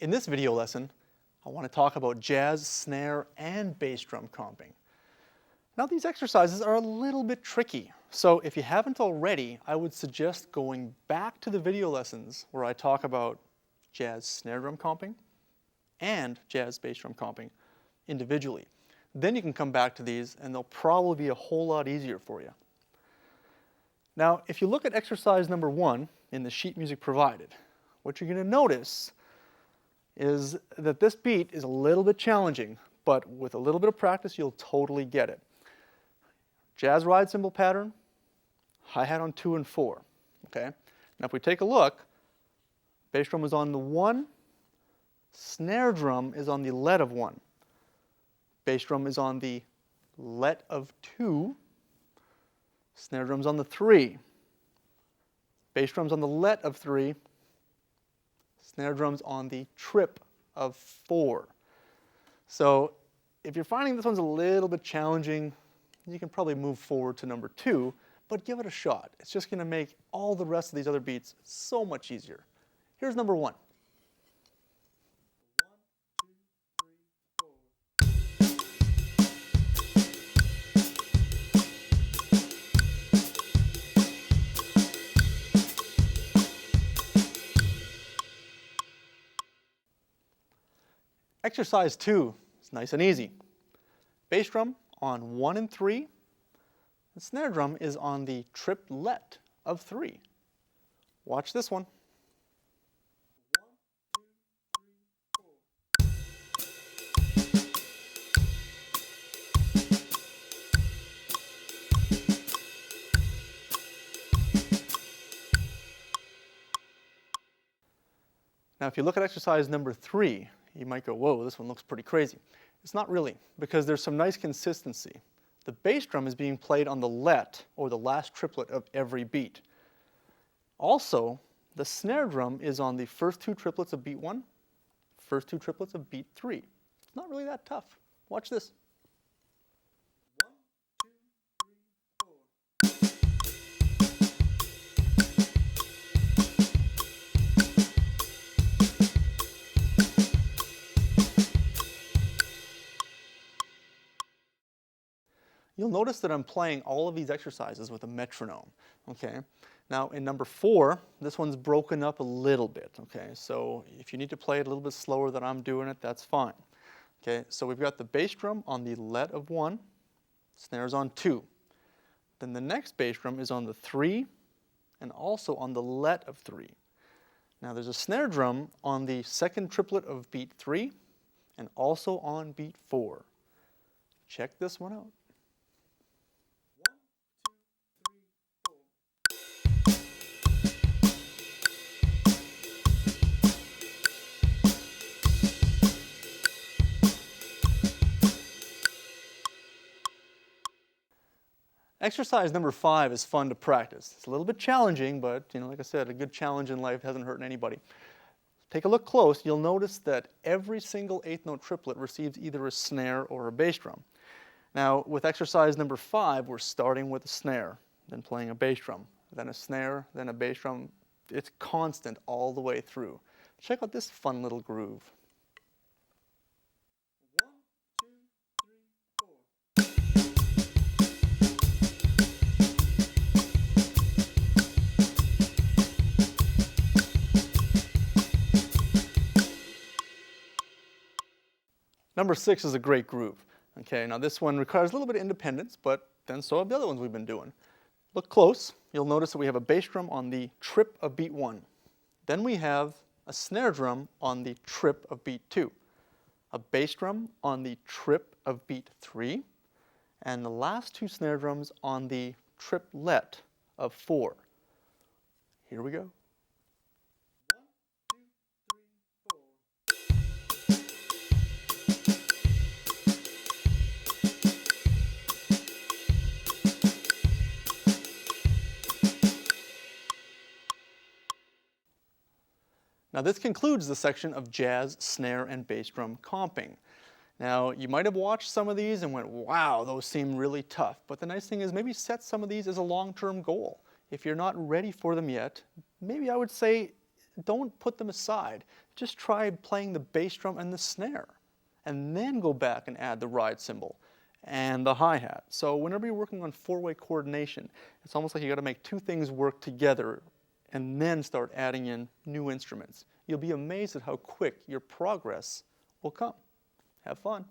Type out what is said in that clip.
In this video lesson, I want to talk about jazz, snare, and bass drum comping. Now these exercises are a little bit tricky, so if you haven't already, I would suggest going back to the video lessons where I talk about jazz snare drum comping and jazz bass drum comping individually. Then you can come back to these and they'll probably be a whole lot easier for you. Now, if you look at exercise number 1 in the sheet music provided, what you're going to notice is that this beat is a little bit challenging, but with a little bit of practice, you'll totally get it. Jazz ride cymbal pattern, hi-hat on 2 and 4, okay? Now if we take a look, bass drum is on the 1, snare drum is on the let of 1, bass drum is on the let of 2, snare drum's on the 3, bass drum's on the let of 3, snare drum's on the trip of 4. So if you're finding this one's a little bit challenging, you can probably move forward to number 2, but give it a shot. It's just going to make all the rest of these other beats so much easier. Here's number 1. Exercise 2 is nice and easy. Bass drum on 1 and 3. The snare drum is on the tripped let of 3. Watch this one. Now if you look at exercise number 3, you might go, whoa, this one looks pretty crazy. It's not really, because there's some nice consistency. The bass drum is being played on the let, or the last triplet of every beat. Also, the snare drum is on the first 2 triplets of beat 1, first 2 triplets of beat 3. It's not really that tough. Watch this. You'll notice that I'm playing all of these exercises with a metronome, okay? Now in number 4, this one's broken up a little bit, okay? So if you need to play it a little bit slower than I'm doing it, that's fine. Okay, so we've got the bass drum on the let of 1, snares on 2. Then the next bass drum is on the 3 and also on the let of 3. Now there's a snare drum on the second triplet of beat 3 and also on beat 4. Check this one out. Exercise number 5 is fun to practice. It's a little bit challenging, but like I said, a good challenge in life hasn't hurt anybody. Take a look close. You'll notice that every single 8th note triplet receives either a snare or a bass drum. Now, with exercise number 5, we're starting with a snare, then playing a bass drum, then a snare, then a bass drum. It's constant all the way through. Check out this fun little groove. Number 6 is a great groove. Okay, now this one requires a little bit of independence, but then so have the other ones we've been doing. Look close, you'll notice that we have a bass drum on the trip of beat 1. Then we have a snare drum on the trip of beat 2, a bass drum on the trip of beat 3, and the last 2 snare drums on the triplet of 4. Here we go. Now this concludes the section of jazz, snare, and bass drum comping. Now you might have watched some of these and went, wow, those seem really tough. But the nice thing is maybe set some of these as a long-term goal. If you're not ready for them yet, maybe I would say don't put them aside. Just try playing the bass drum and the snare, and then go back and add the ride cymbal and the hi-hat. So whenever you're working on four-way coordination, it's almost like you got to make two things work together and then start adding in new instruments. You'll be amazed at how quick your progress will come. Have fun.